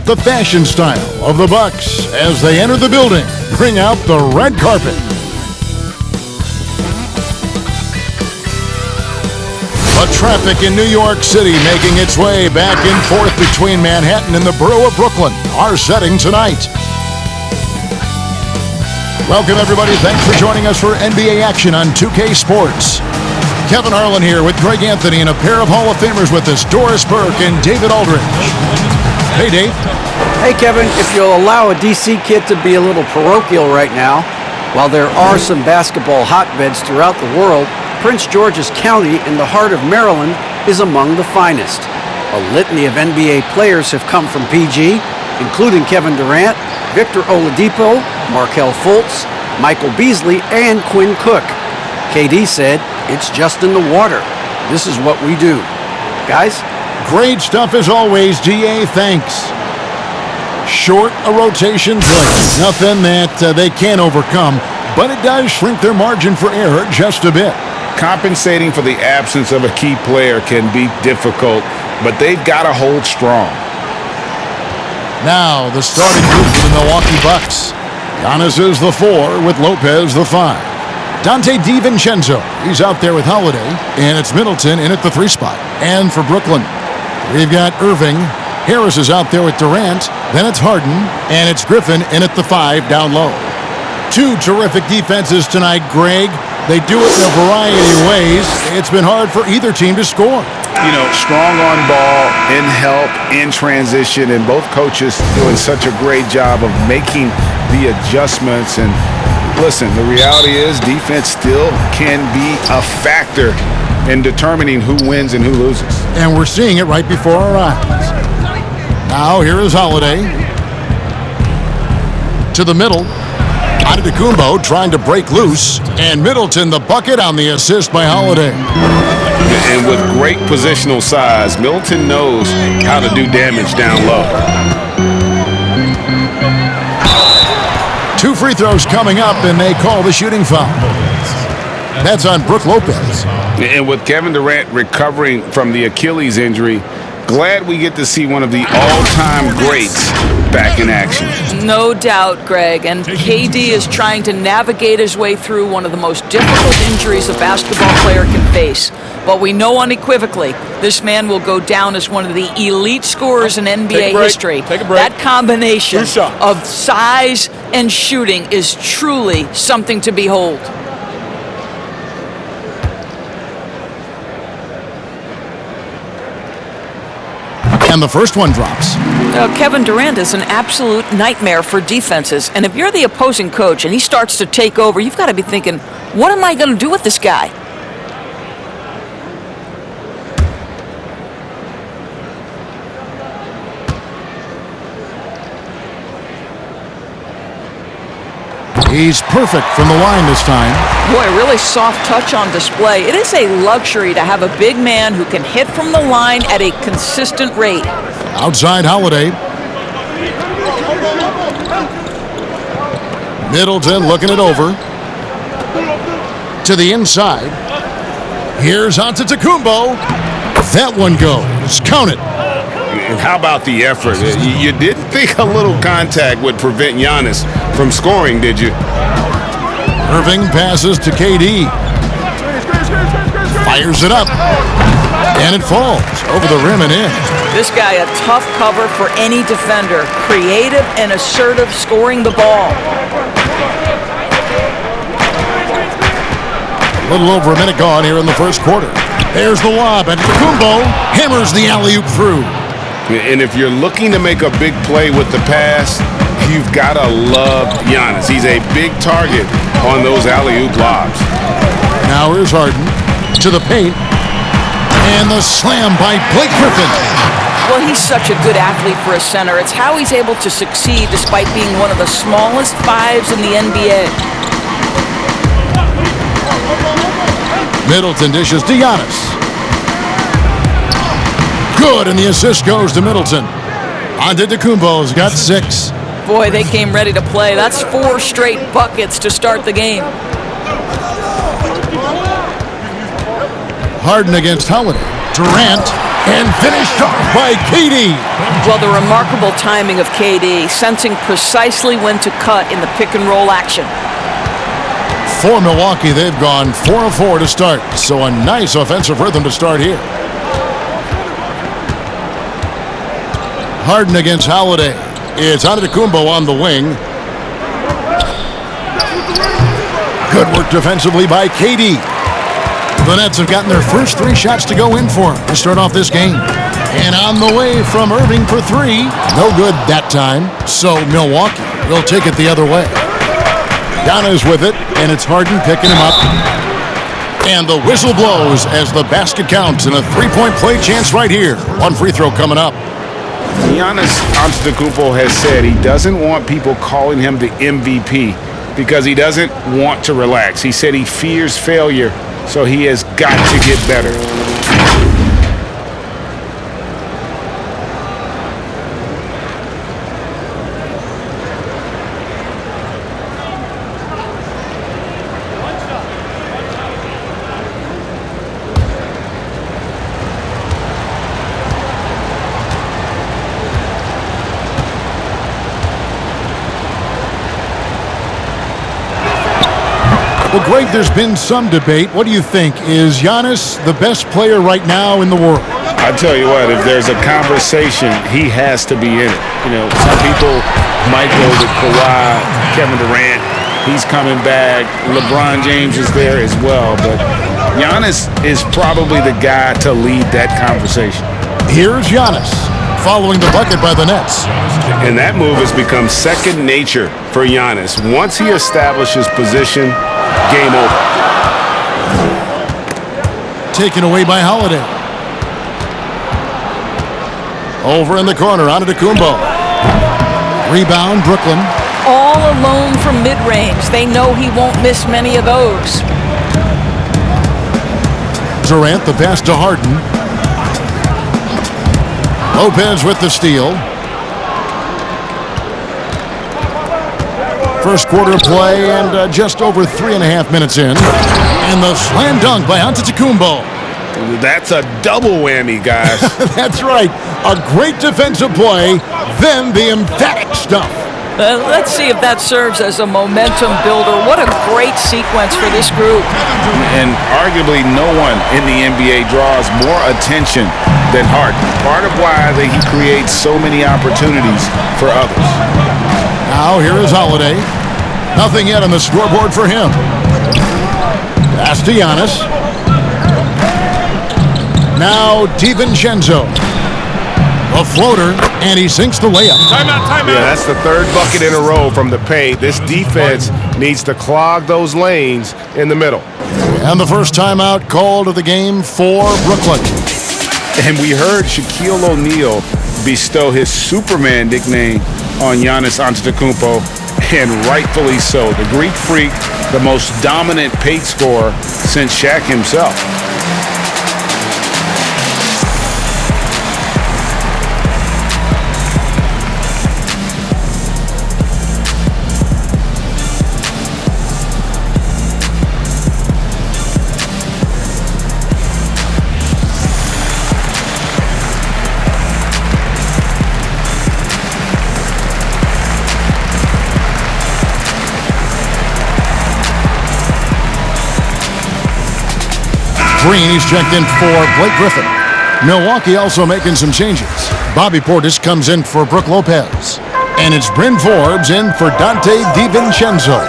out the fashion style of the Bucks as they enter the building. Bring out the red carpet. But traffic in New York City making its way back and forth between Manhattan and the borough of Brooklyn. Our setting tonight. Welcome, everybody. Thanks for joining us for NBA action on 2K Sports. Kevin Harlan here with Greg Anthony and a pair of Hall of Famers with us, Doris Burke and David Aldridge. Hey, Dave. Hey, Kevin. If you'll allow a DC kid to be a little parochial right now, while there are some basketball hotbeds throughout the world, Prince George's County in the heart of Maryland is among the finest. A litany of NBA players have come from PG, including Kevin Durant, Victor Oladipo, Markelle Fultz, Michael Beasley, and Quinn Cook. KD said, "It's just in the water. This is what we do." Guys? Great stuff as always, GA. Thanks. Short a rotation play. Nothing that they can't overcome, but it does shrink their margin for error just a bit. Compensating for the absence of a key player can be difficult, but they've got to hold strong. Now the starting group for the Milwaukee Bucks. Giannis is the 4 with Lopez the 5. Dante DiVincenzo, he's out there with Holiday, and it's Middleton in at the 3 spot. And for Brooklyn, we've got Irving. Harris is out there with Durant. Then it's Harden, and it's Griffin in at the 5 down low. Two terrific defenses tonight, Greg. They do it in a variety of ways. It's been hard for either team to score. You know, strong on ball, in help, in transition, and both coaches doing such a great job of making the adjustments. And listen, the reality is defense still can be a factor in determining who wins and who loses. And we're seeing it right before our eyes. Now here is Holiday. To the middle. Antetokounmpo trying to break loose. And Middleton the bucket on the assist by Holiday. And with great positional size, Middleton knows how to do damage down low. 2 free throws coming up, and they call the shooting foul. That's on Brook Lopez. And with Kevin Durant recovering from the Achilles injury, glad we get to see one of the all-time greats back in action. No doubt, Greg. And KD is trying to navigate his way through one of the most difficult injuries a basketball player can face. But we know unequivocally this man will go down as one of the elite scorers in NBA history. Take a break. That combination of size and shooting is truly something to behold. And the first one drops. Kevin Durant is an absolute nightmare for defenses. And if you're the opposing coach and he starts to take over, you've got to be thinking, what am I going to do with this guy? He's perfect from the line this time. Boy, really soft touch on display. It is a luxury to have a big man who can hit from the line at a consistent rate. Outside Holiday. Middleton looking it over. To the inside. Here's Antetokounmpo. That one goes. Count it. And how about the effort? You didn't think a little contact would prevent Giannis from scoring, did you? Irving passes to KD. Fires it up. And it falls over the rim and in. This guy a tough cover for any defender. Creative and assertive scoring the ball. A little over a minute gone here in the first quarter. There's the lob, and Antetokounmpo hammers the alley-oop through. And if you're looking to make a big play with the pass, you've got to love Giannis. He's a big target on those alley-oop lobs. Now here's Harden to the paint. And the slam by Blake Griffin. Well, he's such a good athlete for a center. It's how he's able to succeed despite being one of the smallest 5s in the NBA. Middleton dishes to Giannis. Good, and the assist goes to Middleton. Antetokounmpo's got 6. Boy, they came ready to play. That's 4 straight buckets to start the game. Harden against Holiday. Durant And finished off by KD. Well, the remarkable timing of KD, sensing precisely when to cut in the pick-and-roll action. For Milwaukee, they've gone 4 of 4 to start, so a nice offensive rhythm to start here. Harden against Holiday. It's Antetokounmpo on the wing. Good work defensively by KD. The Nets have gotten their first 3 shots to go in for them to start off this game. And on the way from Irving for 3. No good that time, so Milwaukee will take it the other way. Giannis with it, and it's Harden picking him up. And the whistle blows as the basket counts, and a 3-point play chance right here. 1 free throw coming up. Giannis Antetokounmpo has said he doesn't want people calling him the MVP because he doesn't want to relax. He said he fears failure, so he has got to get better. Well, Greg, there's been some debate. What do you think? Is Giannis the best player right now in the world? I tell you what, if there's a conversation, he has to be in it. You know, some people might go to Kawhi, Kevin Durant. He's coming back. LeBron James is there as well. But Giannis is probably the guy to lead that conversation. Here's Giannis following the bucket by the Nets. And that move has become second nature for Giannis. Once he establishes position, game over. Taken away by Holiday. Over in the corner, Antetokounmpo. Rebound, Brooklyn. All alone from mid-range. They know he won't miss many of those. Durant, the pass to Harden. Lopez with the steal. First quarter play and just over 3.5 minutes in. And the slam dunk by Antetokounmpo. That's a double whammy, guys. That's right. A great defensive play, then the emphatic stuff. Let's see if that serves as a momentum builder. What a great sequence for this group. And arguably no one in the NBA draws more attention than Harden. Part of why he creates so many opportunities for others. Now here is Holiday. Nothing yet on the scoreboard for him. Pass to Giannis. Now DiVincenzo. A floater, and he sinks the layup. Yeah, that's the third bucket in a row from the paint. This defense needs to clog those lanes in the middle. And the first timeout called of the game for Brooklyn. And we heard Shaquille O'Neal bestow his Superman nickname on Giannis Antetokounmpo, and rightfully so. The Greek Freak, the most dominant paint scorer since Shaq himself. Green, he's checked in for Blake Griffin. Milwaukee also making some changes. Bobby Portis comes in for Brook Lopez. And it's Bryn Forbes in for Dante DiVincenzo.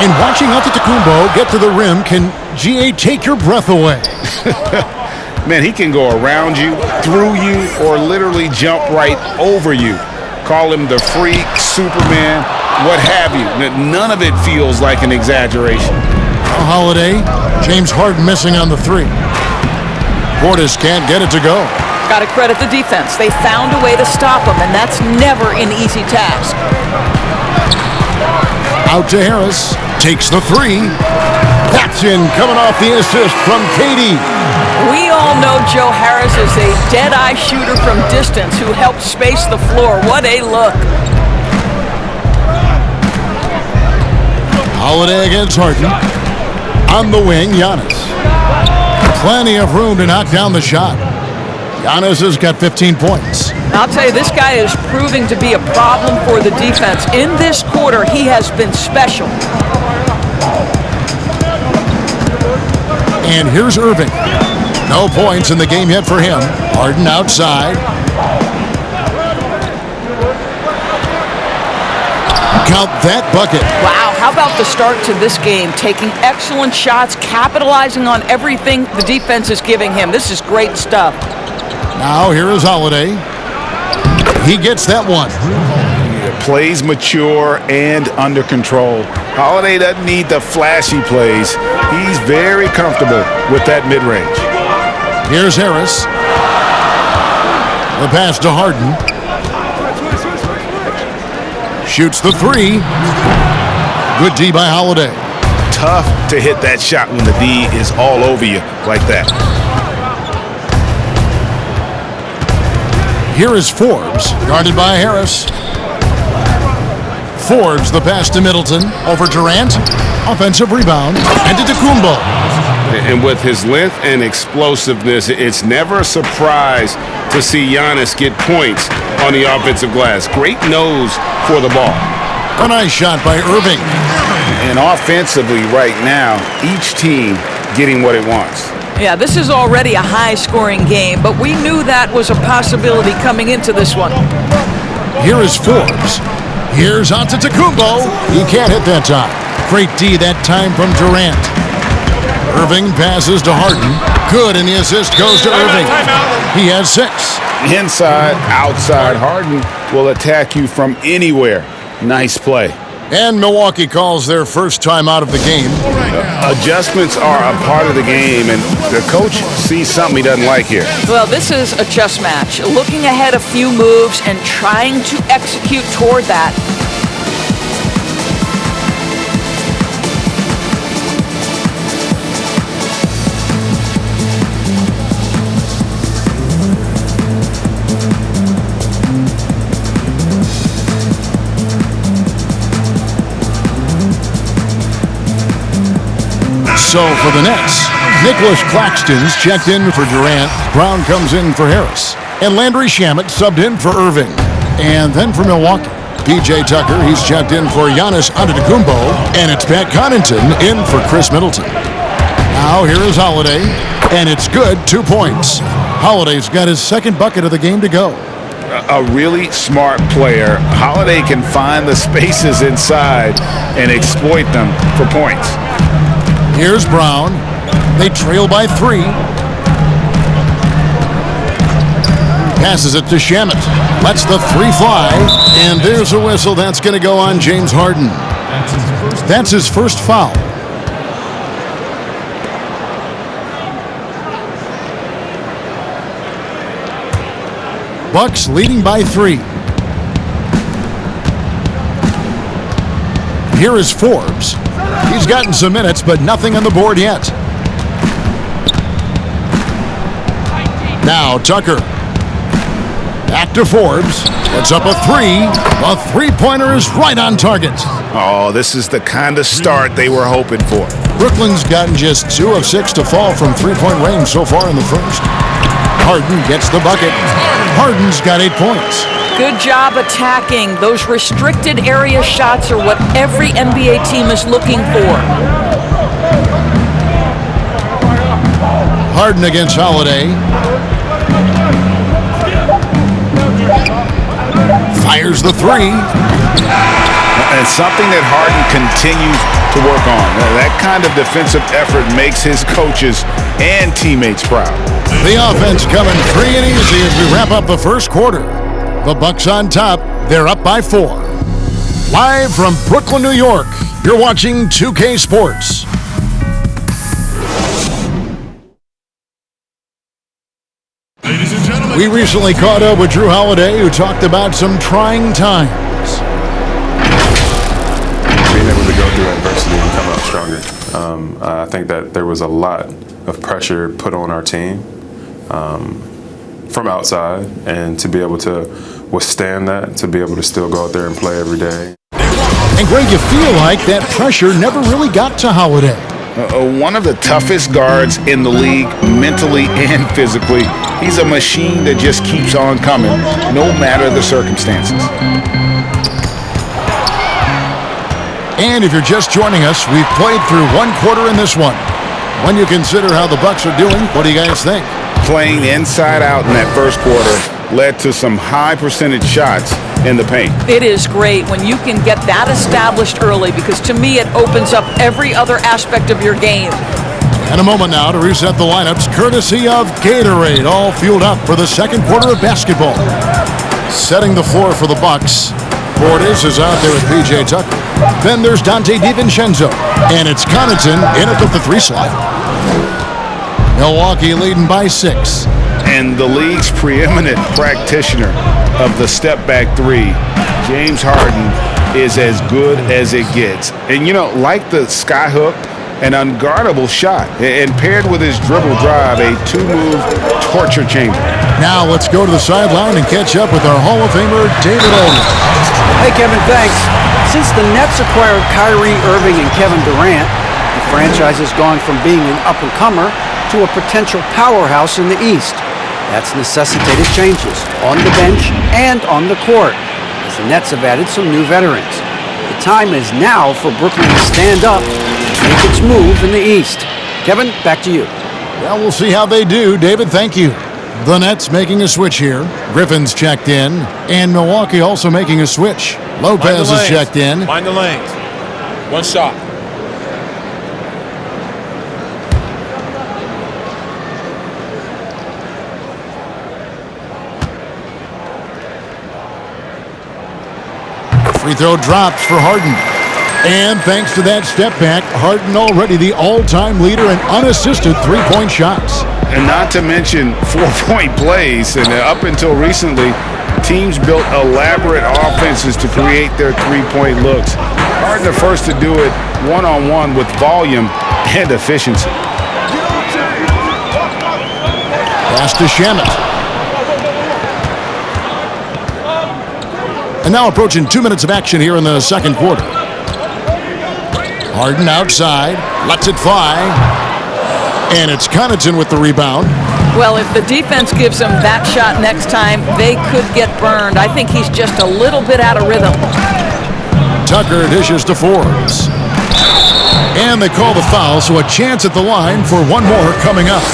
And watching Antetokounmpo get to the rim can, GA, take your breath away. Man, he can go around you, through you, or literally jump right over you. Call him the Freak, Superman, what have you. None of it feels like an exaggeration. Holiday, James Harden missing on the 3. Portis can't get it to go. Got to credit the defense. They found a way to stop him, and that's never an easy task. Out to Harris, takes the 3. That's in, coming off the assist from KD. We all know Joe Harris is a dead-eye shooter from distance who helps space the floor. What a look. Holiday against Harden. On the wing, Giannis. Plenty of room to knock down the shot. Giannis has got 15 points. I'll tell you, this guy is proving to be a problem for the defense. In this quarter, he has been special. And here's Irving. No points in the game yet for him. Harden outside. Count that bucket. Wow, how about the start to this game? Taking excellent shots, capitalizing on everything the defense is giving him. This is great stuff. Now here is Holiday. He gets that one. Plays mature and under control. Holiday doesn't need the flashy plays. He's very comfortable with that mid-range. Here's Harris. The pass to Harden. Shoots the three. Good D by Holiday. Tough to hit that shot when the D is all over you like that. Here is Forbes, guarded by Harris. Forbes, the pass to Middleton, over Durant. Offensive rebound, and to Kumbo. And with his length and explosiveness, it's never a surprise to see Giannis get points on the offensive glass. Great nose for the ball. A nice shot by Irving. And offensively right now, each team getting what it wants. Yeah, this is already a high-scoring game, but we knew that was a possibility coming into this one. Here is Forbes. Here's Antetokounmpo. He can't hit that time. Great D that time from Durant. Irving passes to Harden. Good, and the assist goes to Irving. He has 6. Inside, outside, Harden will attack you from anywhere. Nice play. And Milwaukee calls their first time out of the game. Adjustments are a part of the game, and the coach sees something he doesn't like here. Well, this is a chess match. Looking ahead a few moves and trying to execute toward that. So for the Nets, Nicholas Claxton's checked in for Durant. Brown comes in for Harris. And Landry Shamet subbed in for Irving. And then for Milwaukee, P.J. Tucker, he's checked in for Giannis Antetokounmpo. And it's Pat Connaughton in for Chris Middleton. Now here is Holiday. And it's good, 2 points. Holiday's got his second bucket of the game to go. A really smart player. Holiday can find the spaces inside and exploit them for points. Here's Brown. They trail by 3. Passes it to Shamet. Lets the 3 fly. And there's a whistle. That's going to go on James Harden. That's his first foul. Bucks leading by 3. Here is Forbes. He's gotten some minutes, but nothing on the board yet. Now Tucker. Back to Forbes. Puts up a 3. A three-pointer is right on target. Oh, this is the kind of start they were hoping for. Brooklyn's gotten just 2 of 6 to fall from three-point range so far in the first. Harden gets the bucket. Harden's got 8 points. Good job attacking. Those restricted area shots are what every NBA team is looking for. Harden against Holiday. Fires the 3. And something that Harden continues to work on. That kind of defensive effort makes his coaches and teammates proud. The offense coming free and easy as we wrap up the first quarter. The Bucks on top. They're up by 4. Live from Brooklyn, New York, you're watching 2K Sports. Ladies and gentlemen, We recently caught up with Drew Holiday, who talked about some trying times. Being able to go through adversity and come out stronger. I think that there was a lot of pressure put on our team from outside, and to be able to withstand that, to be able to still go out there and play every day. And Greg, you feel like that pressure never really got to Holiday. One of the toughest guards in the league, mentally and physically. He's a machine that just keeps on coming, no matter the circumstances. And if you're just joining us, we've played through one quarter in this one. When you consider how the Bucks are doing, what do you guys think? Playing inside out in that first quarter led to some high percentage shots in the paint. It is great when you can get that established early, because to me it opens up every other aspect of your game. And a moment now to reset the lineups, courtesy of Gatorade, all fueled up for the second quarter of basketball. Setting the floor for the Bucks, Portis is out there with P.J. Tucker. Then there's Donte DiVincenzo, and it's Connaughton in it with the 3 slot. Milwaukee leading by 6. And the league's preeminent practitioner of the step-back 3, James Harden, is as good as it gets. And, you know, like the skyhook, an unguardable shot, and paired with his dribble drive, a 2-move torture chamber. Now let's go to the sideline and catch up with our Hall of Famer, David Aldridge. Hey, Kevin, thanks. Since the Nets acquired Kyrie, Irving, and Kevin Durant, the franchise has gone from being an up-and-comer to a potential powerhouse in the East. That's necessitated changes on the bench and on the court, as the Nets have added some new veterans. The time is now for Brooklyn to stand up and make its move in the East. Kevin, back to you. Well, we'll see how they do. David, thank you. The Nets making a switch here. Griffin's checked in, and Milwaukee also making a switch. Lopez is checked in. Mind the lanes. One shot. Free throw drops for Harden. And thanks to that step back, Harden already the all-time leader in unassisted three-point shots. And not to mention 4-point plays. And up until recently, teams built elaborate offenses to create their three-point looks. Harden the first to do it one-on-one with volume and efficiency. Pass to Shamet. And now approaching 2 minutes of action here in the second quarter. Harden outside, lets it fly, and it's Connaughton with the rebound. Well, if the defense gives him that shot next time, they could get burned. I think he's just a little bit out of rhythm. Tucker dishes to Forbes. And they call the foul, so a chance at the line for one more coming up.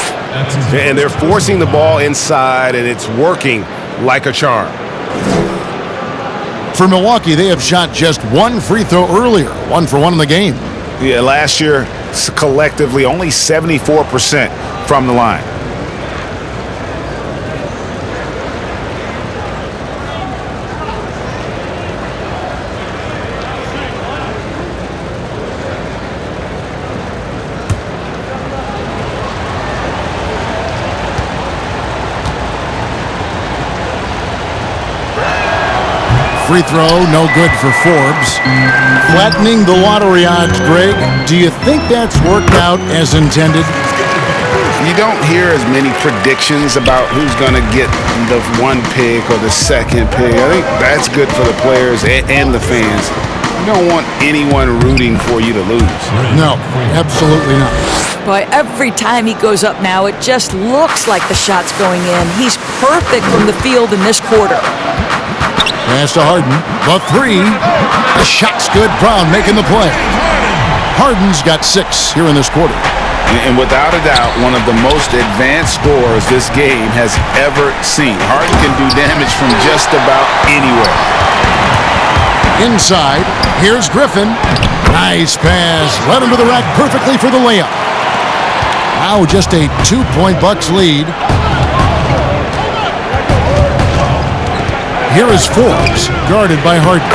And they're forcing the ball inside, and it's working like a charm. For Milwaukee, they have shot just one free throw earlier, 1 for 1 in the game. Yeah, last year, collectively, only 74% from the line. Free throw, no good for Forbes. Flattening the lottery odds, Greg. Do you think that's worked out as intended? You don't hear as many predictions about who's going to get the 1 pick or the 2nd pick. I think that's good for the players and the fans. You don't want anyone rooting for you to lose. No, absolutely not. Boy, every time he goes up now, it just looks like the shot's going in. He's perfect from the field in this quarter. Pass to Harden. The 3. The shot's good. Brown making the play. Harden's got 6 here in this quarter. And without a doubt, one of the most advanced scorers this game has ever seen. Harden can do damage from just about anywhere. Inside, here's Griffin. Nice pass. Led him to the rack perfectly for the layup. Now just a 2-point Bucks lead. Here is Forbes, guarded by Harden.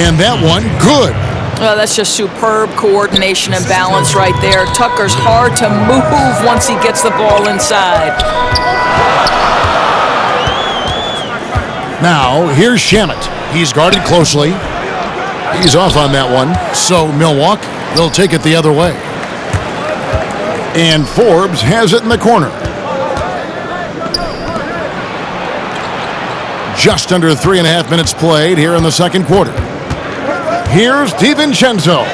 And that one, good. Well, that's just superb coordination and balance right there. Tucker's hard to move once he gets the ball inside. Now, here's Shamet. He's guarded closely. He's off on that one. So Milwaukee will take it the other way. And Forbes has it in the corner. Just under 3.5 minutes played here in the second quarter. Here's DiVincenzo.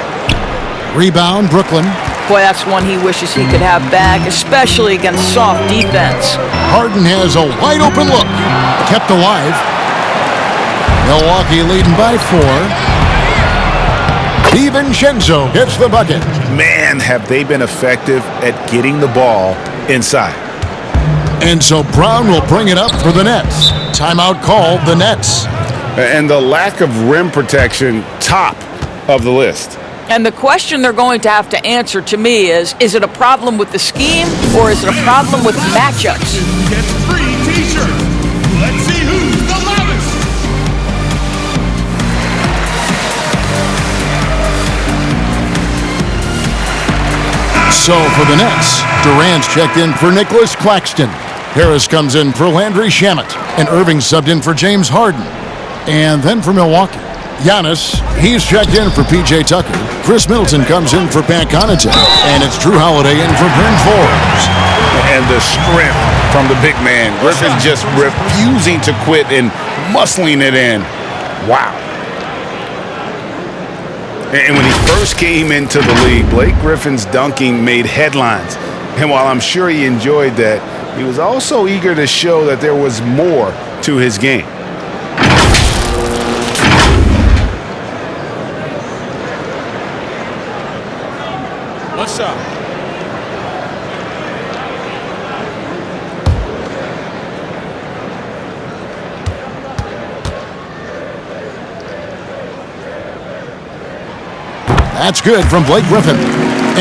Rebound, Brooklyn. Boy, that's one he wishes he could have back, especially against soft defense. Harden has a wide-open look. Kept alive. Milwaukee leading by 4. DiVincenzo hits the bucket. Man, have they been effective at getting the ball inside. And so Brown will bring it up for the Nets. Timeout called, the Nets. And the lack of rim protection, top of the list. And the question they're going to have to answer to me is it a problem with the scheme or is it a problem with matchups? Gets free t-shirts. Let's see who's the loudest. So for the Nets, Durant's checked in for Nicholas Claxton. Harris comes in for Landry Shamet. And Irving subbed in for James Harden. And then for Milwaukee, Giannis, he's checked in for P.J. Tucker. Chris Middleton comes in for Pat Connaughton. And it's Drew Holiday in for Bryn Forbes. And the strength from the big man. Griffin just refusing to quit and muscling it in. Wow. And when he first came into the league, Blake Griffin's dunking made headlines. And while I'm sure he enjoyed that, he was also eager to show that there was more to his game. One shot. That's good from Blake Griffin.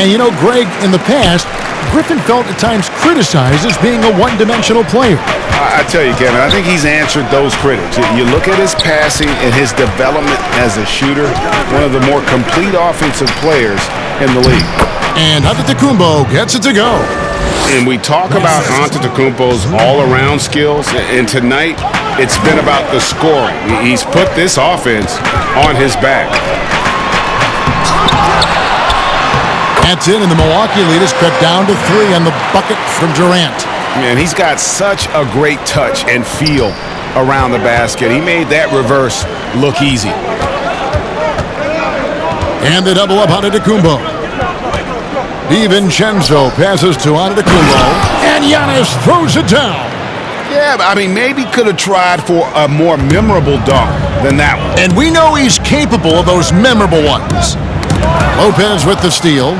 And you know, Greg, in the past, Griffin felt at times criticized as being a one-dimensional player. I tell you, Kevin, I think he's answered those critics. You look at his passing and his development as a shooter, one of the more complete offensive players in the league. And Antetokounmpo gets it to go. And we talk about Antetokounmpo's all-around skills, and tonight it's been about the scoring. He's put this offense on his back. That's in, and the Milwaukee lead is cut down to 3 on the bucket from Durant. Man, he's got such a great touch and feel around the basket. He made that reverse look easy. And the double up Antetokounmpo. DiVincenzo passes to Antetokounmpo, and Giannis throws it down. Yeah, I mean, maybe could have tried for a more memorable dunk than that one. And we know he's capable of those memorable ones. Lopez with the steal.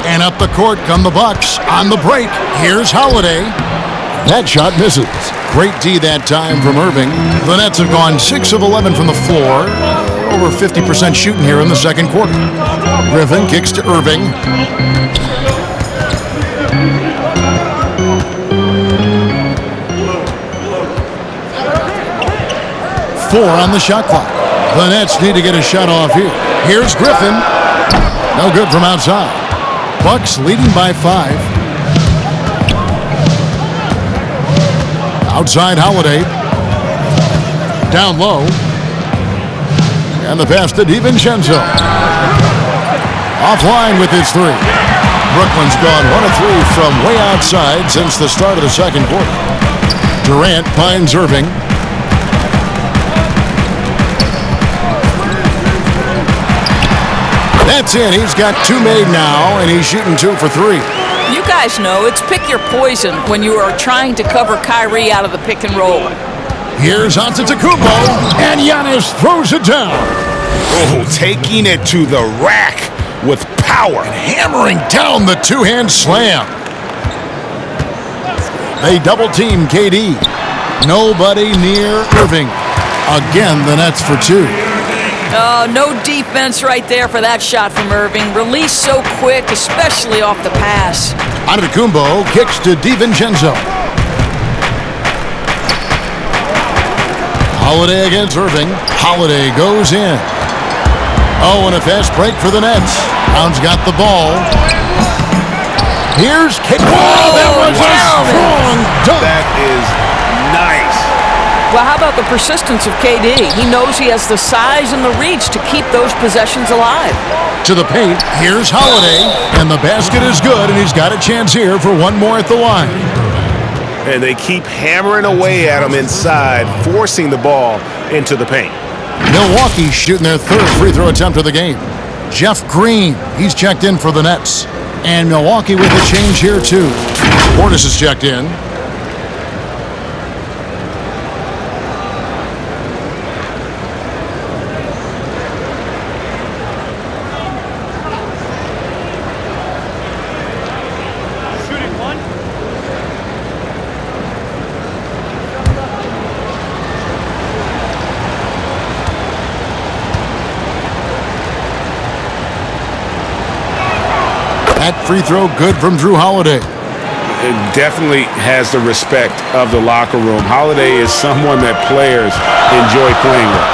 And up the court come the Bucks on the break. Here's Holiday. That shot misses. Great D that time from Irving. The Nets have gone 6 of 11 from the floor. Over 50% shooting here in the second quarter. Griffin kicks to Irving. Four on the shot clock. The Nets need to get a shot off here. Here's Griffin. No good from outside. Bucks leading by 5. Outside Holiday. Down low. And the pass to DiVincenzo. Offline with his 3. Brooklyn's gone 1 of 3 from way outside since the start of the second quarter. Durant finds Irving. That's in. He's got 2 made now, and he's shooting 2 for 3. You guys know it's pick your poison when you are trying to cover Kyrie out of the pick and roll. Here's Antetokounmpo, and Giannis throws it down. Oh, taking it to the rack with power. And hammering down the 2-hand slam. They double-team KD. Nobody near Irving. Again, the Nets for 2. Oh, no defense right there for that shot from Irving. Released so quick, especially off the pass. Antetokounmpo kicks to DiVincenzo. Holiday against Irving. Holiday goes in. Oh, and a fast break for the Nets. Brown's got the ball. Here's kick. Oh, that was a strong dunk. That is nice. Well, how about the persistence of KD? He knows he has the size and the reach to keep those possessions alive. To the paint, here's Holiday, and the basket is good, and he's got a chance here for 1 more at the line. And they keep hammering away at him inside, forcing the ball into the paint. Milwaukee shooting their 3rd free throw attempt of the game. Jeff Green, he's checked in for the Nets. And Milwaukee with a change here, too. Portis is checked in. That free throw good from Drew Holiday. It definitely has the respect of the locker room. Holiday is someone that players enjoy playing with.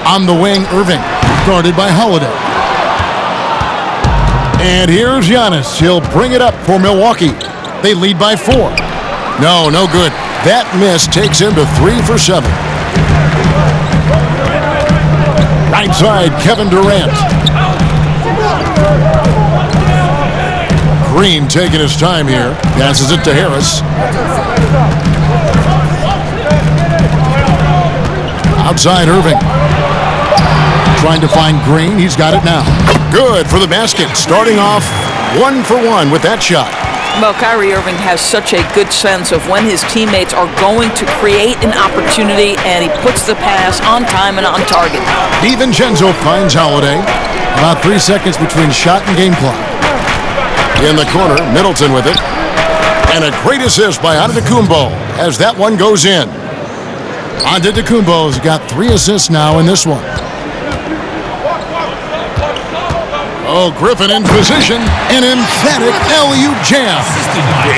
On the wing, Irving, guarded by Holiday. And here's Giannis. He'll bring it up for Milwaukee. They lead by 4. No good. That miss takes him to 3 for 7. Right side, Kevin Durant. Green taking his time here. Passes it to Harris. Outside, Irving. Trying to find Green. He's got it now. Good for the basket. Starting off 1 for 1 with that shot. Well, Kyrie Irving has such a good sense of when his teammates are going to create an opportunity, and he puts the pass on time and on target. DiVincenzo finds Holiday. About 3 seconds between shot and game clock. In the corner, Middleton with it. And a great assist by Antetokounmpo as that one goes in. Antetokounmpo's got 3 assists now in this one. Oh, Griffin in position. An emphatic alley-oop jam.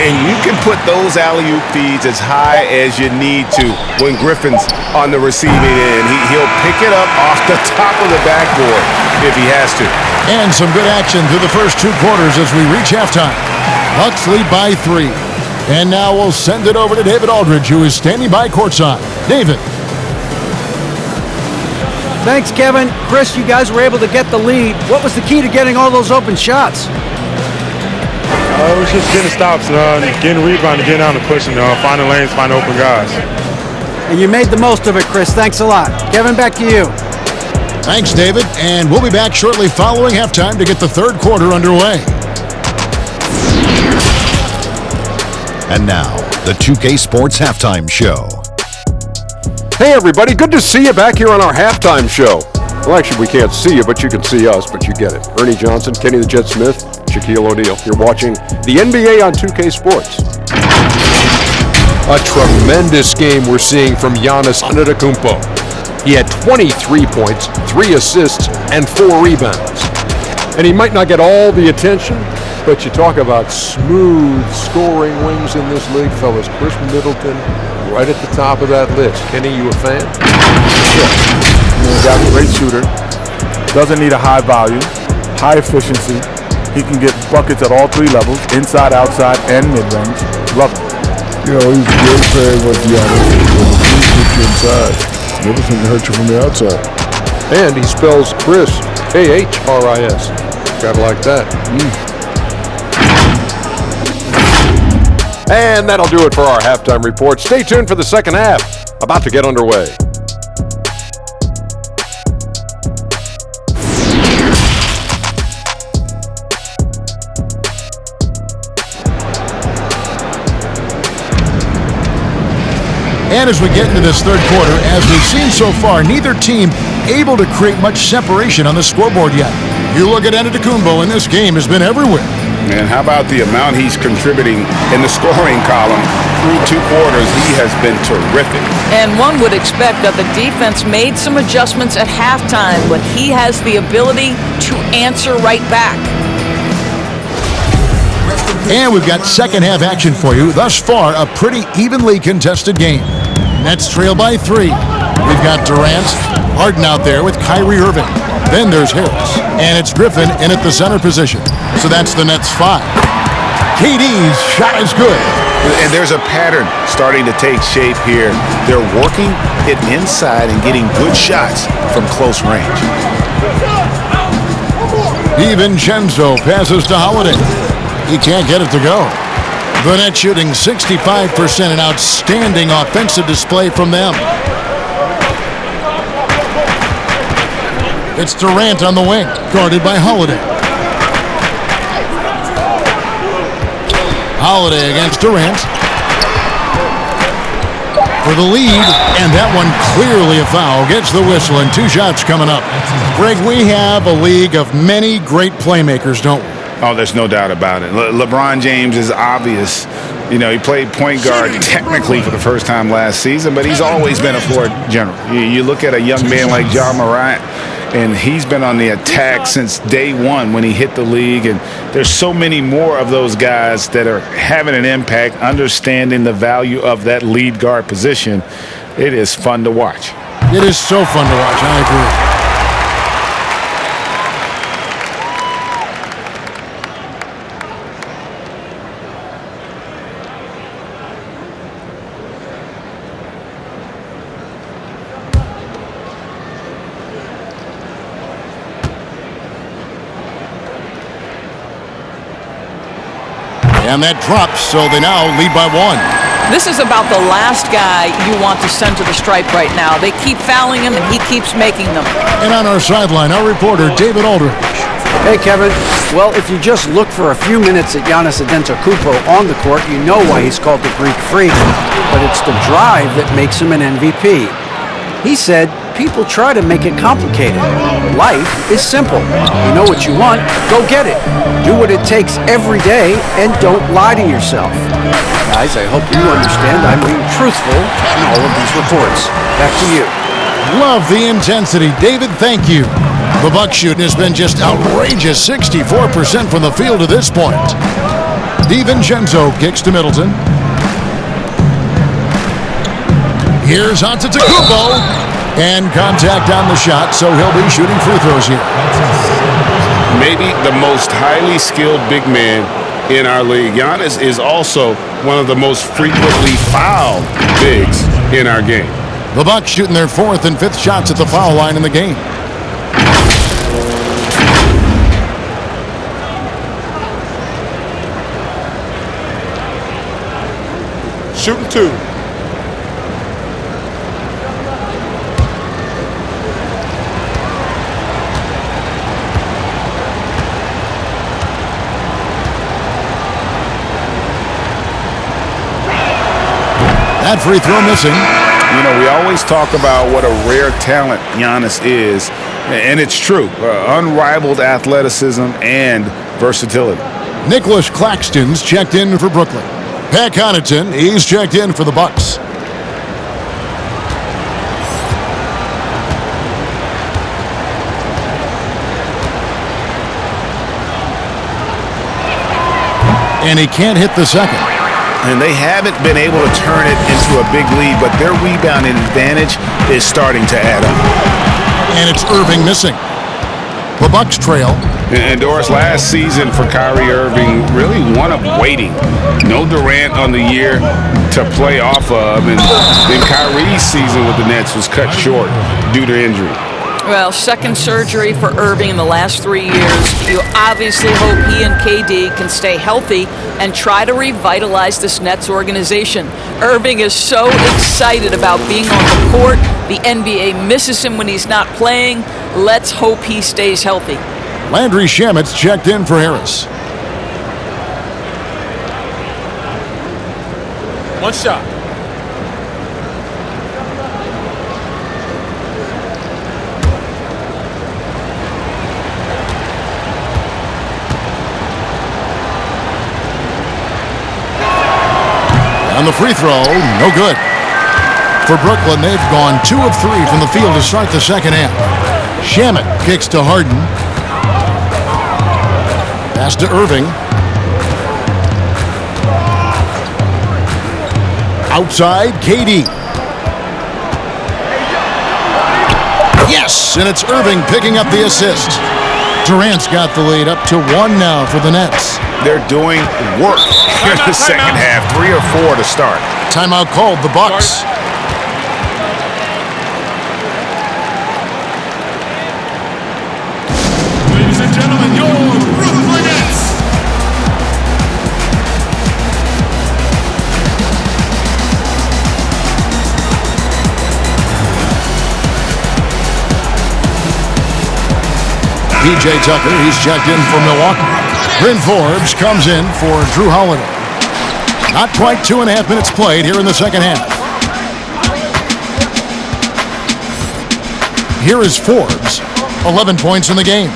And you can put those alley-oop feeds as high as you need to when Griffin's on the receiving end. He'll pick it up off the top of the backboard if he has to. And some good action through the first 2 quarters as we reach halftime. Bucks lead by 3. And now we'll send it over to David Aldridge, who is standing by courtside. David. Thanks, Kevin. Chris, you guys were able to get the lead. What was the key to getting all those open shots? It was just getting stops, getting rebounding, getting out and pushing, finding lanes, finding open guys. And you made the most of it, Chris. Thanks a lot. Kevin, back to you. Thanks, David. And we'll be back shortly following halftime to get the third quarter underway. And now, the 2K Sports Halftime Show. Hey everybody, good to see you back here on our halftime show. Well, actually we can't see you, but you can see us, but you get it. Ernie Johnson, Kenny the Jet Smith, Shaquille O'Neal. You're watching the NBA on 2K Sports. A tremendous game we're seeing from Giannis Antetokounmpo. He had 23 points, 3 assists, and 4 rebounds. And he might not get all the attention, but you talk about smooth scoring wings in this league, fellas. Chris Middleton, right at the top of that list. Kenny, you a fan? Yeah. The guy's a great shooter. Doesn't need a high volume, high efficiency. He can get buckets at all 3 levels, inside, outside, and mid-range. Love it. You know, he's a great pairing with Giannis. When the team puts you inside, Middleton can hurt you from the outside. And he spells Chris, K-H-R-I-S. Gotta like that. And that'll do it for our halftime report. Stay tuned for the second half. About to get underway. And as we get into this third quarter, as we've seen so far, neither team able to create much separation on the scoreboard yet. You look at Antetokounmpo, and this game has been everywhere. And how about the amount he's contributing in the scoring column? Through 2 quarters, he has been terrific. And one would expect that the defense made some adjustments at halftime, but he has the ability to answer right back. And we've got second half action for you. Thus far, a pretty evenly contested game. Nets trail by 3. We've got Durant, Harden out there with Kyrie Irving. Then there's Harris, and it's Griffin in at the center position. So that's the Nets 5. KD's shot is good. And there's a pattern starting to take shape here. They're working it inside and getting good shots from close range. DiVincenzo passes to Holiday. He can't get it to go. The Nets shooting 65%, an outstanding offensive display from them. It's Durant on the wing, guarded by Holiday. Holiday against Durant. For the lead, and that one clearly a foul. Gets the whistle, and 2 shots coming up. Greg, we have a league of many great playmakers, don't we? Oh, there's no doubt about it. LeBron James is obvious. You know, he played point guard technically for the first time last season, but he's always been a floor general. You look at a young man like Ja Morant, and he's been on the attack since day one when he hit the league. And there's so many more of those guys that are having an impact, understanding the value of that lead guard position. It is fun to watch. It is so fun to watch. I agree. And that drops, so they now lead by 1. This is about the last guy you want to send to the stripe right now. They keep fouling him, and he keeps making them. And on our sideline, our reporter, David Aldridge. Hey, Kevin. Well, if you just look for a few minutes at Giannis Antetokounmpo on the court, you know why he's called the Greek Freak. But it's the drive that makes him an MVP. He said, people try to make it complicated. Life is simple. You know what you want, go get it. Do what it takes every day, and don't lie to yourself. Guys, I hope you understand I'm being truthful in all of these reports. Back to you. Love the intensity. David, thank you. The Bucks shooting has been just outrageous, 64% from the field to this point. DiVincenzo kicks to Middleton. Here's Antetokounmpo, and contact on the shot, so he'll be shooting free throws here. Maybe the most highly skilled big man in our league. Giannis is also one of the most frequently fouled bigs in our game. The Bucks shooting their 4th and 5th shots at the foul line in the game. Shooting 2. That free throw missing. You know, we always talk about what a rare talent Giannis is, and it's true. Unrivaled athleticism and versatility. Nicholas Claxton's checked in for Brooklyn. Pat Connaughton, he's checked in for the Bucks. And he can't hit the second. And they haven't been able to turn it into a big lead, but their rebounding advantage is starting to add up. And it's Irving missing. The Bucks trail. And Doris, last season for Kyrie Irving, really one of waiting. No Durant on the year to play off of, and then Kyrie's season with the Nets was cut short due to injury. Well, second surgery for Irving in the last 3 years. You obviously hope he and KD can stay healthy and try to revitalize this Nets organization. Irving is so excited about being on the court. The NBA misses him when he's not playing. Let's hope he stays healthy. Landry Shamit's checked in for Harris. One shot. On the free throw, no good. For Brooklyn, they've gone 2 of 3 from the field to start the second half. Shamet kicks to Harden. Pass to Irving. Outside, KD. Yes, and it's Irving picking up the assist. Durant's got the lead up to 1 now for the Nets. They're doing work in the second half, 3 or 4 to start. Timeout called, the Bucks. Ladies and gentlemen, your Brooklyn Nets. P.J. Tucker, he's checked in for Milwaukee. Bryn Forbes comes in for Drew Holiday. Not quite 2.5 minutes played here in the second half. Here is Forbes, 11 points in the game.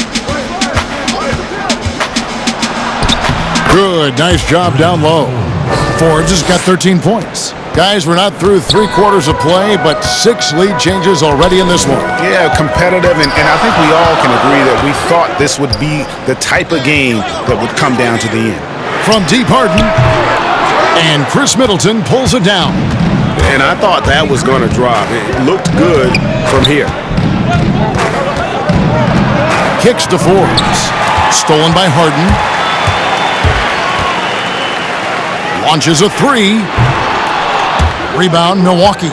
Good, nice job down low. Forbes has got 13 points. Guys, we're not through 3/4 of play, but 6 lead changes already in this one. Yeah, competitive, and I think we all can agree that we thought this would be the type of game that would come down to the end. From deep Harden, and Chris Middleton pulls it down. And I thought that was going to drop. It looked good from here. Kicks to Forbes. Stolen by Harden. Launches a 3. Rebound, Milwaukee.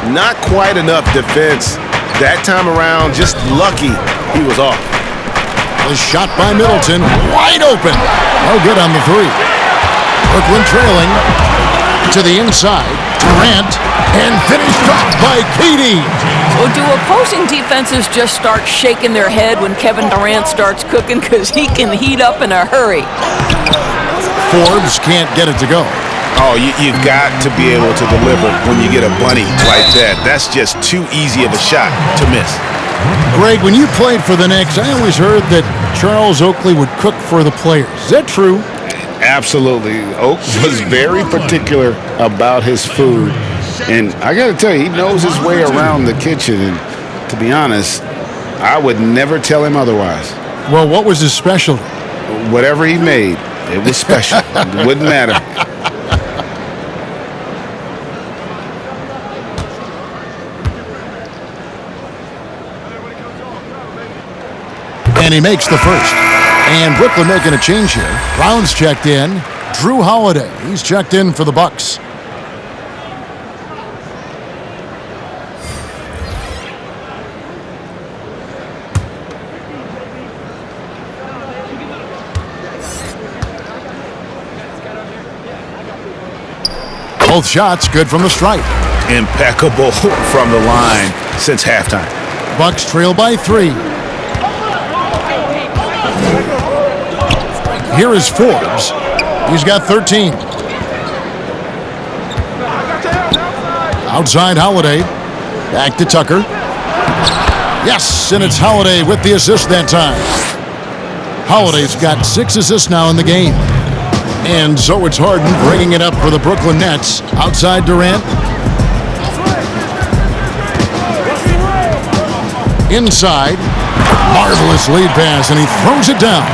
Not quite enough defense that time around. Just lucky he was off. The shot by Middleton, wide open. No good on the 3. Brooklyn trailing to the inside. Durant, and finished off by KD. Well, do opposing defenses just start shaking their head when Kevin Durant starts cooking? Because he can heat up in a hurry. Forbes can't get it to go. Oh, you've got to be able to deliver when you get a bunny like that. That's just too easy of a shot to miss. Greg, when you played for the Knicks, I always heard that Charles Oakley would cook for the players. Is that true? Absolutely. Oak was very particular about his food. And I got to tell you, he knows his way around the kitchen. And to be honest, I would never tell him otherwise. Well, what was his specialty? Whatever he made, it was special. It wouldn't matter. And he makes the first. And Brooklyn making a change here. Brown's checked in. Drew Holiday, he's checked in for the Bucks. Both shots good from the stripe. Impeccable from the line since halftime. Bucks trail by 3. Here is Forbes. He's got 13. Outside Holiday. Back to Tucker. Yes, and it's Holiday with the assist that time. Holiday's got 6 assists now in the game. And so it's Harden bringing it up for the Brooklyn Nets. Outside Durant. Inside. Marvelous lead pass, and he throws it down.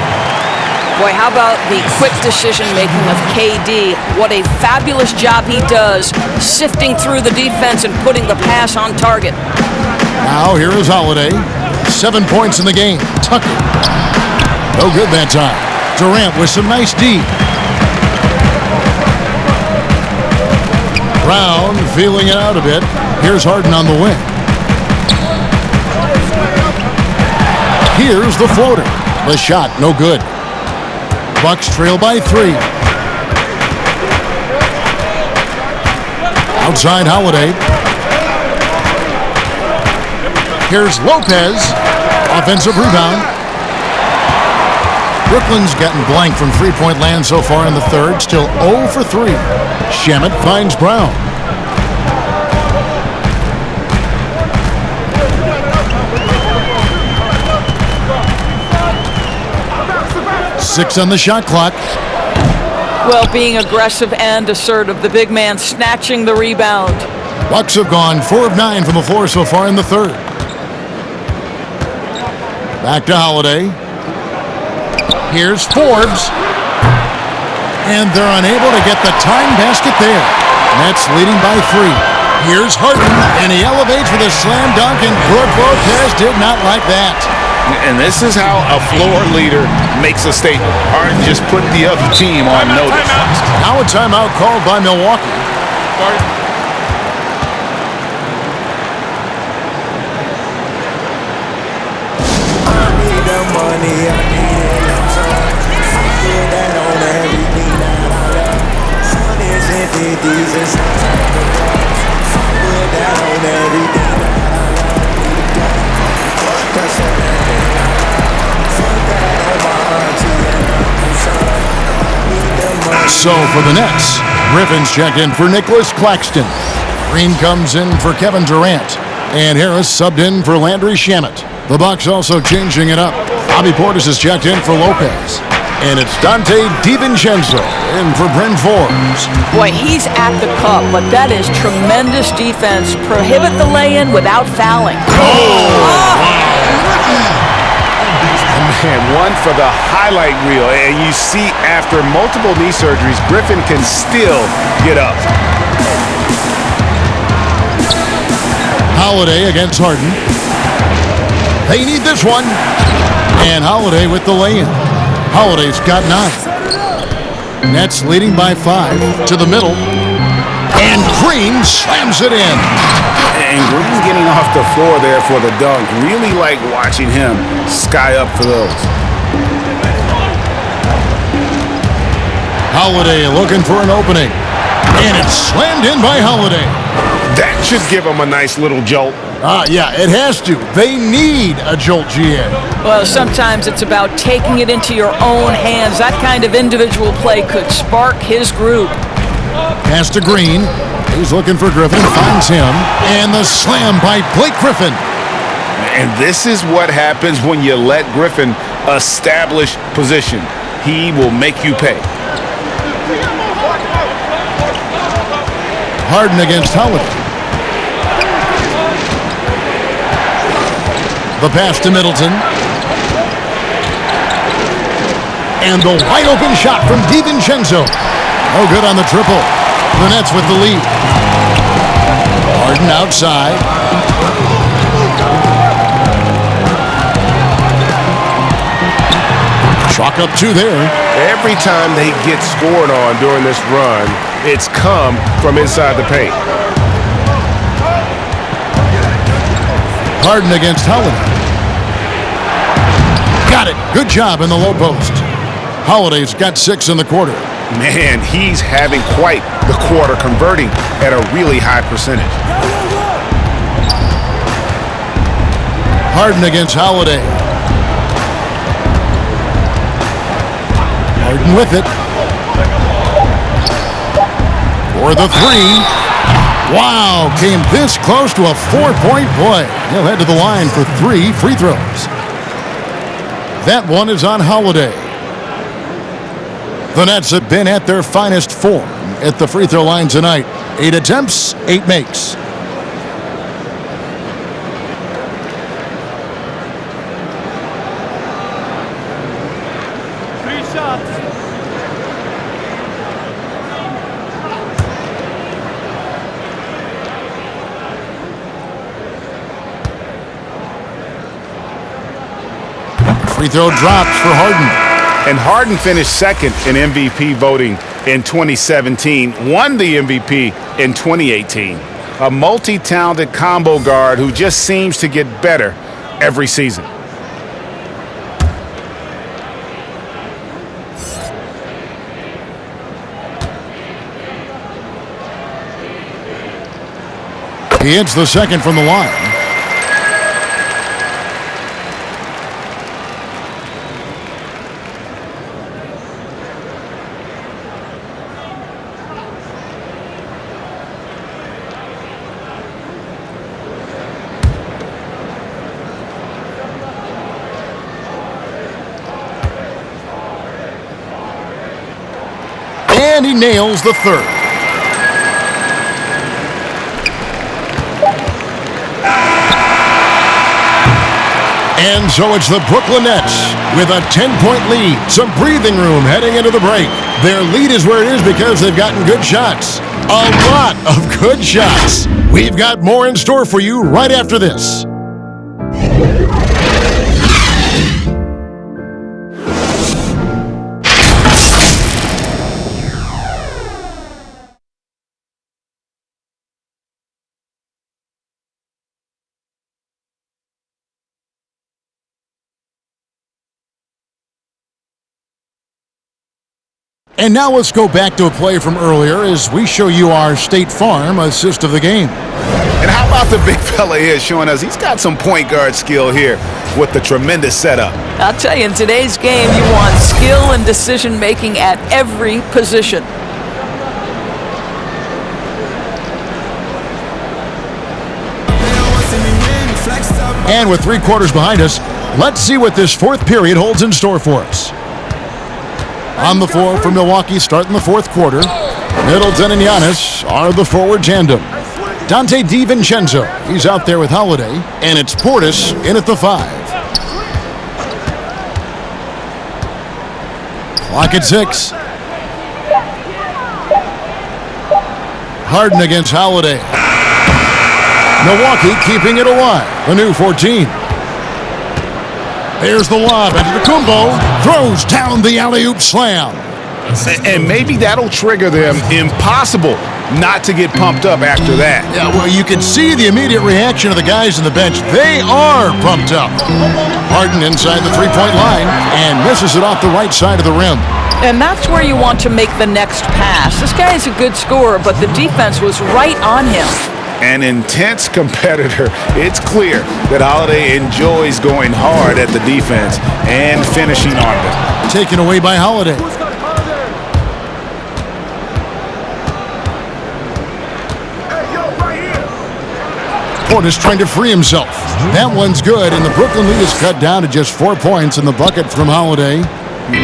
Boy, how about the quick decision-making of KD? What a fabulous job he does sifting through the defense and putting the pass on target. Now here is Holiday. 7 points in the game. Tucker. No good that time. Durant with some nice D. Brown feeling it out a bit. Here's Harden on the wing. Here's the floater. The shot, no good. Bucks trail by 3. Outside Holiday. Here's Lopez. Offensive rebound. Brooklyn's gotten blank from three-point land so far in the third. Still 0 for 3. Shamet finds Brown. Six on the shot clock. Well, being aggressive and assertive. The big man snatching the rebound. Bucks have gone 4 of 9 from the floor so far in the third. Back to Holiday. Here's Forbes. And they're unable to get the time basket there. Nets leading by 3. Here's Harden, and he elevates with a slam dunk, and Brook Lopez did not like that. And this is how a floor leader makes a statement. Harden just put the other team on notice. Now a timeout called by Milwaukee. So for the Nets, Griffin's checked in for Nicholas Claxton. Green comes in for Kevin Durant. And Harris subbed in for Landry Shamet. The Bucks also changing it up. Bobby Portis is checked in for Lopez. And it's Dante DiVincenzo in for Bryn Forbes. Boy, he's at the cup, but that is tremendous defense. Prohibit the lay-in without fouling. Man, one for the highlight reel. And you see after multiple knee surgeries, Griffin can still get up. Holiday against Harden. They need this one. And Holiday with the lay-in. Holiday's got 9. Nets leading by 5 to the middle. And Green slams it in. And Green getting off the floor there for the dunk. Really like watching him sky up for those. Holiday looking for an opening. And it's slammed in by Holiday. That should give him a nice little jolt. Yeah, it has to. They need a jolt, GA. Well, sometimes it's about taking it into your own hands. That kind of individual play could spark his group. Pass to Green. He's looking for Griffin, finds him. And the slam by Blake Griffin. And this is what happens when you let Griffin establish position. He will make you pay. Harden against Holiday. The pass to Middleton. And the wide open shot from DiVincenzo. Oh, good on the triple. The Nets with the lead. Harden outside. Chalk up 2 there. Every time they get scored on during this run, it's come from inside the paint. Harden against Holiday. Got it. Good job in the low post. Holiday's got 6 in the quarter. Man, he's having quite the quarter, converting at a really high percentage. Harden against Holiday. Harden with it. For the 3. Wow, came this close to a 4-point play. He'll head to the line for 3 free throws. That one is on Holiday. The Nets have been at their finest form at the free throw line tonight. 8 attempts, 8 makes. Free throw drops for Harden. And Harden finished second in MVP voting in 2017, won the MVP in 2018. A multi-talented combo guard who just seems to get better every season. He hits the second from the line. And he nails the third. And so it's the Brooklyn Nets with a 10-point lead. Some breathing room heading into the break. Their lead is where it is because they've gotten good shots. A lot of good shots. We've got more in store for you right after this. And now let's go back to a play from earlier as we show you our State Farm assist of the game. And how about stout the big fella is, showing us he's got some point guard skill here with the tremendous setup. I'll tell you, in today's game, you want skill and decision-making at every position. And with 3 quarters behind us, let's see what this fourth period holds in store for us. On the floor for Milwaukee, starting the fourth quarter, Middleton and Giannis are the forward tandem. Donte DiVincenzo, he's out there with Holiday, and it's Portis in at the 5. Clock at 6. Harden against Holiday. Milwaukee keeping it alive. The new 14. There's the lob. Antetokounmpo throws down the alley-oop slam. And maybe that'll trigger them. Impossible not to get pumped up after that. Yeah, well, you can see the immediate reaction of the guys on the bench. They are pumped up. Harden inside the three-point line and misses it off the right side of the rim. And that's where you want to make the next pass. This guy is a good scorer, but the defense was right on him. An intense competitor. It's clear that Holiday enjoys going hard at the defense and finishing on them. Taken away by Holiday. Portis trying to free himself. That one's good, and the Brooklyn lead is cut down to just 4 points in the bucket from Holiday.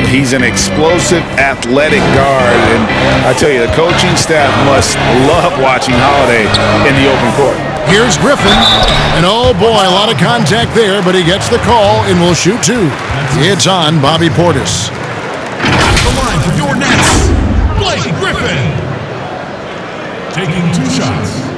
He's an explosive, athletic guard, and I tell you, the coaching staff must love watching Holiday in the open court. Here's Griffin, and oh boy, a lot of contact there, but he gets the call and will shoot 2. It's on Bobby Portis. At the line for your Nets, Blake Griffin. Taking 2 shots.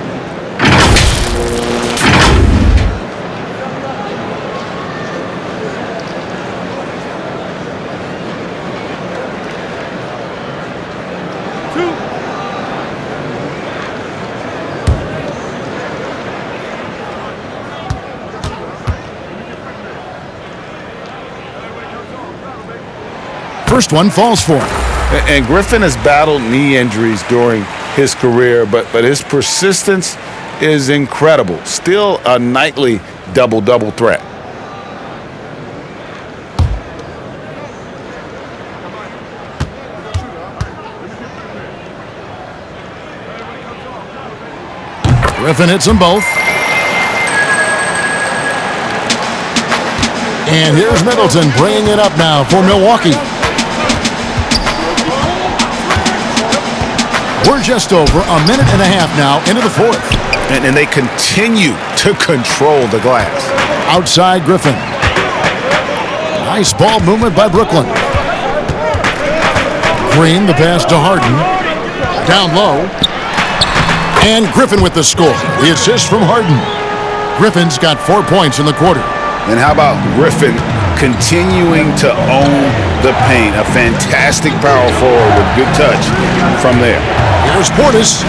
First one falls for him. And Griffin has battled knee injuries during his career, but his persistence is incredible. Still a nightly double-double threat. Griffin hits them both. And here's Middleton bringing it up now for Milwaukee. We're just over a minute and a half now into the fourth. And they continue to control the glass. Outside Griffin. Nice ball movement by Brooklyn. Green, the pass to Harden. Down low. And Griffin with the score. The assist from Harden. Griffin's got 4 points in the quarter. And how about Griffin continuing to own the paint? A fantastic power forward with good touch from there. Here's Portis.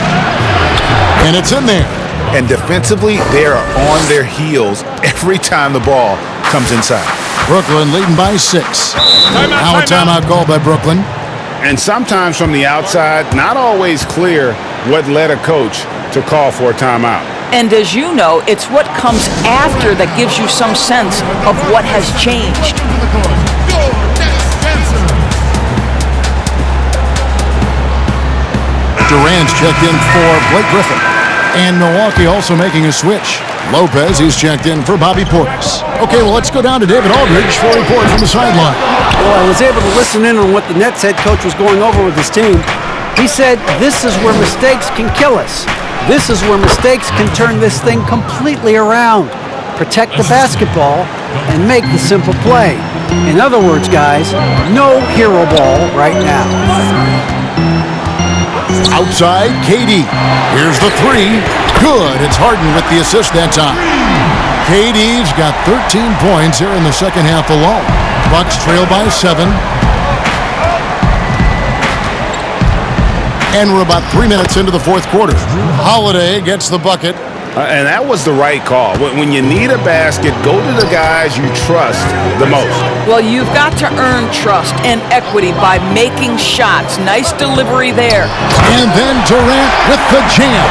And it's in there. And defensively, they are on their heels every time the ball comes inside. Brooklyn leading by 6. Now a timeout called by Brooklyn. And sometimes from the outside, not always clear what led a coach to call for a timeout. And as you know, it's what comes after that gives you some sense of what has changed. Durant's checked in for Blake Griffin. And Milwaukee also making a switch. Lopez, he's checked in for Bobby Portis. Okay, well, let's go down to David Aldridge for a report from the sideline. Well, I was able to listen in on what the Nets head coach was going over with his team. He said, this is where mistakes can kill us. This is where mistakes can turn this thing completely around. Protect the basketball and make the simple play. In other words, guys, no hero ball right now. Outside, KD. Here's the 3. Good. It's Harden with the assist that time. KD's got 13 points here in the second half alone. Bucks trail by 7. And we're about 3 minutes into the fourth quarter. Holiday gets the bucket. And that was the right call. When you need a basket, go to the guys you trust the most. Well, you've got to earn trust and equity by making shots. Nice delivery there. And then Durant with the jam.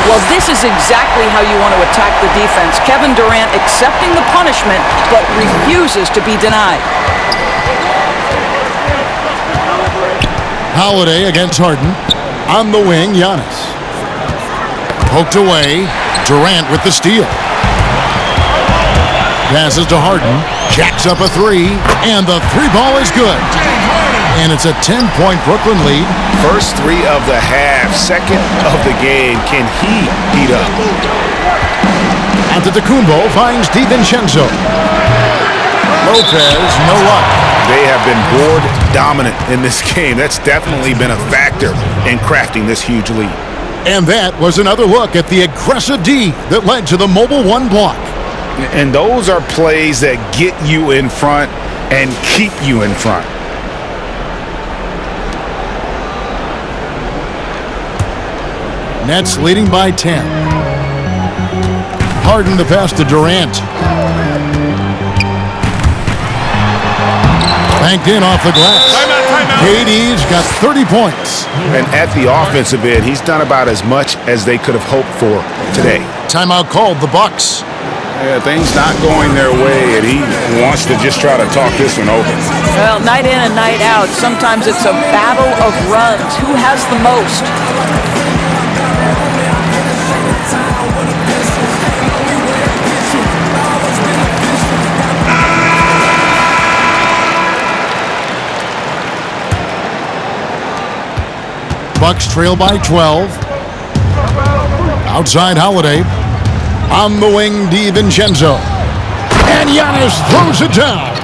Well, this is exactly how you want to attack the defense. Kevin Durant accepting the punishment, but refuses to be denied. Holiday against Harden. On the wing, Giannis. Poked away. Durant with the steal. Passes to Harden. Jacks up a three. And the three ball is good. And it's a 10-point Brooklyn lead. First three of the half, second of the game. Can he heat up? Antetokounmpo finds DiVincenzo. Lopez, no luck. They have been board dominant in this game. That's definitely been a factor in crafting this huge lead. And that was another look at the aggressive D that led to the Mobile One block. And those are plays that get you in front and keep you in front. Nets leading by 10. Harden the pass to Durant. Banked in off the glass. Timeout. KD's got 30 points. And at the offensive end, he's done about as much as they could have hoped for today. Timeout called the Bucks. Yeah, things not going their way, and he wants to just try to talk this one over. Well, night in and night out, sometimes it's a battle of runs. Who has the most? Bucks trail by 12. Outside Holiday. On the wing, DiVincenzo. And Giannis throws it down.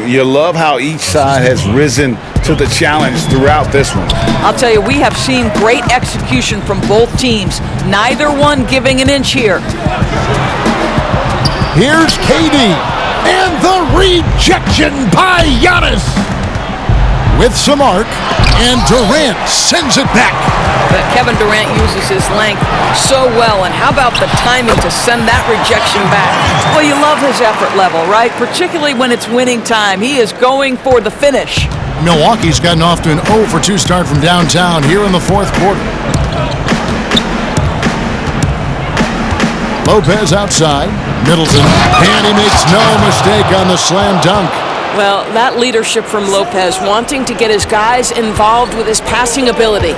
You love how each side has risen to the challenge throughout this one. I'll tell you, we have seen great execution from both teams. Neither one giving an inch here. Here's KD. And the rejection by Giannis. With some arc. And Durant sends it back. But Kevin Durant uses his length so well. And how about the timing to send that rejection back? Well, you love his effort level, right? Particularly when it's winning time. He is going for the finish. Milwaukee's gotten off to an 0-for-2 start from downtown here in the fourth quarter. Lopez outside. Middleton. And he makes no mistake on the slam dunk. Well, that leadership from Lopez, wanting to get his guys involved with his passing ability.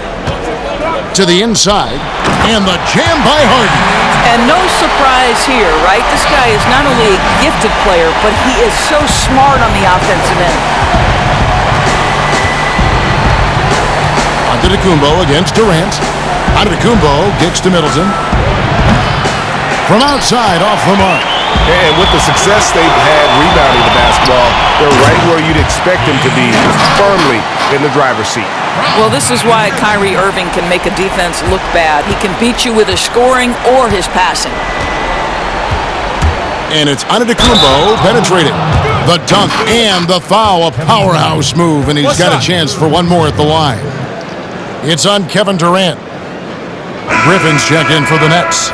To the inside, and the jam by Harden. And no surprise here, right? This guy is not only a gifted player, but he is so smart on the offensive end. Antetokounmpo against Durant. Antetokounmpo kicks to Middleton. From outside, off the mark. And with the success they've had rebounding the basketball, they're right where you'd expect them to be, firmly in the driver's seat. Well, this is why Kyrie Irving can make a defense look bad. He can beat you with his scoring or his passing. And it's Antetokounmpo penetrating. The dunk and the foul, a powerhouse move, and he's got a chance for one more at the line. It's on Kevin Durant. Griffin's check in for the Nets.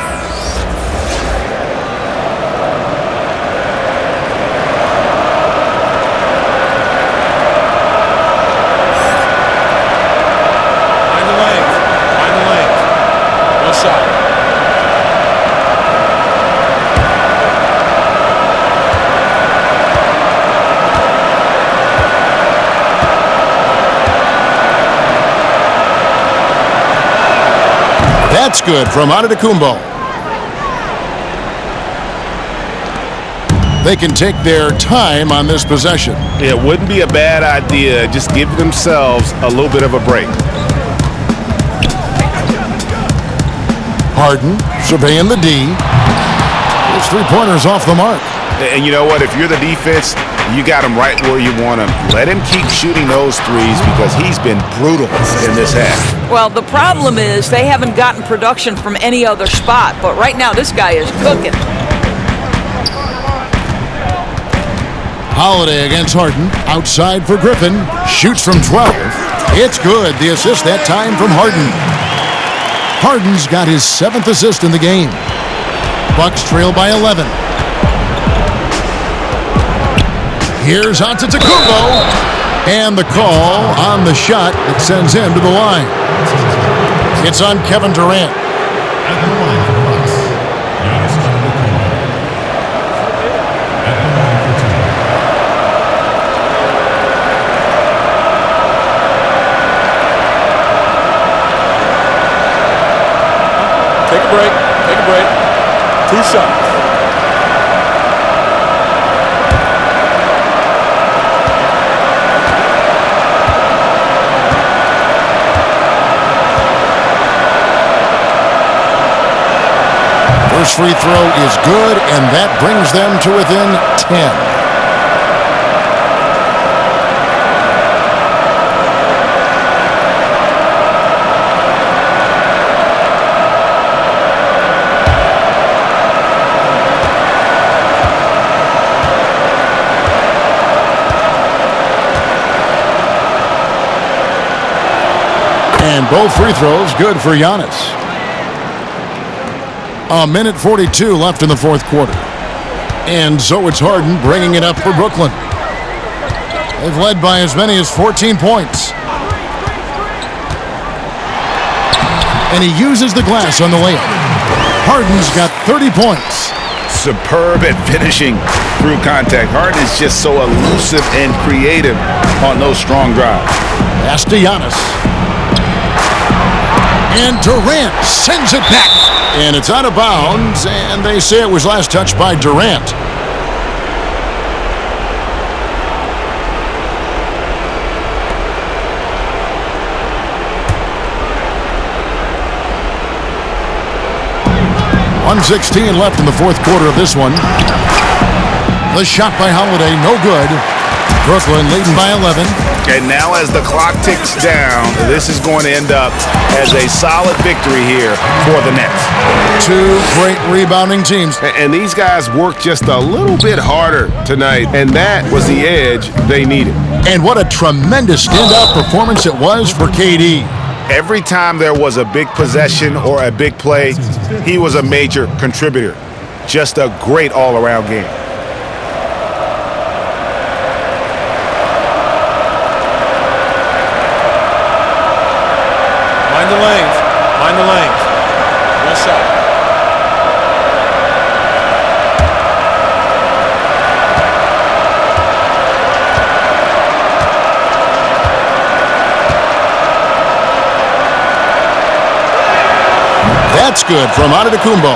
That's good from Antetokounmpo. They can take their time on this possession. It wouldn't be a bad idea. Just give themselves a little bit of a break. Harden surveying the D. Those three-pointers off the mark. And you know what? If you're the defense, you got him right where you want him. Let him keep shooting those threes because he's been brutal in this half. Well, the problem is they haven't gotten production from any other spot. But right now, this guy is cooking. Holiday against Harden. Outside for Griffin. Shoots from 12. It's good. The assist that time from Harden. Harden's got his 7th assist in the game. Bucks trail by 11. Here's Antetokounmpo. And the call on the shot that sends him to the line. It's on Kevin Durant. shot. First free throw is good, and that brings them to within 10. And both free throws good for Giannis. A minute 42 left in the fourth quarter. And so it's Harden bringing it up for Brooklyn. They've led by as many as 14 points. And he uses the glass on the layup. Harden's got 30 points. Superb at finishing through contact. Harden is just so elusive and creative on those strong drives. Pass to Giannis. And Durant sends it back. And it's out of bounds, and they say it was last touched by Durant. .116 left in the fourth quarter of this one. The shot by Holiday, no good. Brooklyn leading by 11. And now as the clock ticks down, this is going to end up as a solid victory here for the Nets. Two great rebounding teams. And these guys worked just a little bit harder tonight, and that was the edge they needed. And what a tremendous standout performance it was for KD. Every time there was a big possession or a big play, he was a major contributor. Just a great all-around game. Mind the lanes. Mind the lanes. One shot. That's good from Antetokounmpo.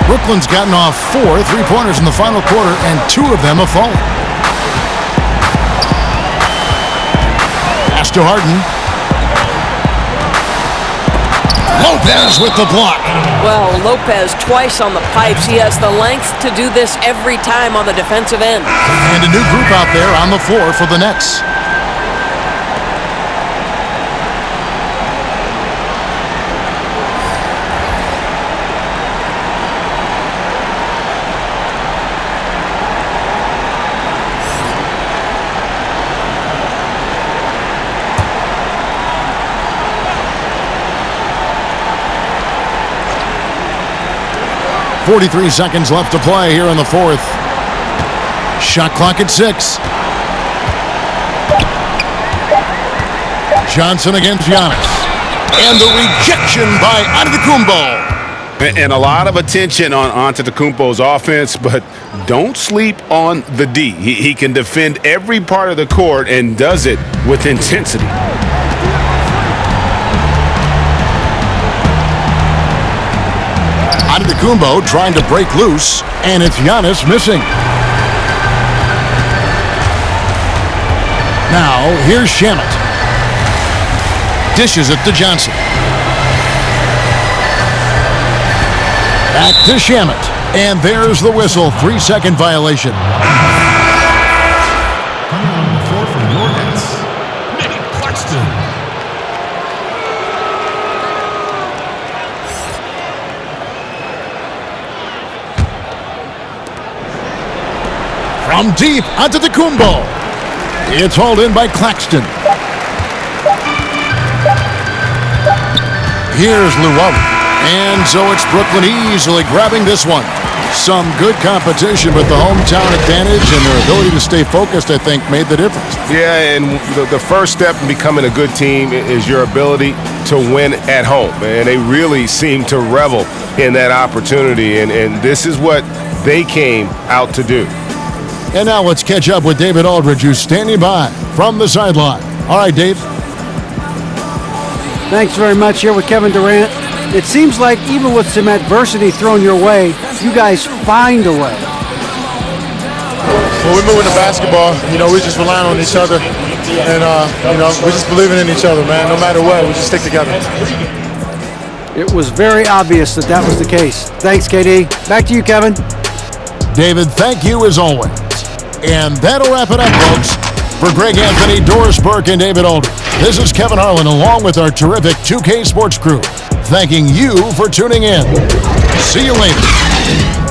Brooklyn's gotten off 4 3-pointers in the final quarter, and 2 of them have fallen. Pass to Harden. Lopez with the block. Well, Lopez twice on the pipes. He has the length to do this every time on the defensive end. And a new group out there on the floor for the Nets. .43 seconds left to play here in the fourth. Shot clock at 6. Johnson against Giannis. And the rejection by Antetokounmpo. And a lot of attention on Antetokounmpo's offense, but don't sleep on the D. He can defend every part of the court and does it with intensity. Antetokounmpo trying to break loose, and it's Giannis missing. Now, here's Shamet. Dishes it to Johnson. Back to Shamet. And there's the whistle. 3-second violation. Coming on the floor for your Nets, Nick Claxton. From deep onto the Antetokounmpo. It's hauled in by Claxton. Here's Luwawu. And so it's Brooklyn easily grabbing this one. Some good competition, but the hometown advantage and their ability to stay focused, I think, made the difference. Yeah, and the first step in becoming a good team is your ability to win at home. And they really seem to revel in that opportunity, and this is what they came out to do. And now let's catch up with David Aldridge, who's standing by from the sideline. All right, Dave. Thanks very much. Here with Kevin Durant. It seems like even with some adversity thrown your way, you guys find a way. When we're moving the basketball, we just relying on each other. And, we're just believing in each other, man. No matter what, we just stick together. It was very obvious that was the case. Thanks, KD. Back to you, Kevin. David, thank you as always. And that'll wrap it up, folks. For Greg Anthony, Doris Burke, and David Aldridge, this is Kevin Harlan along with our terrific 2K Sports crew, thanking you for tuning in. See you later.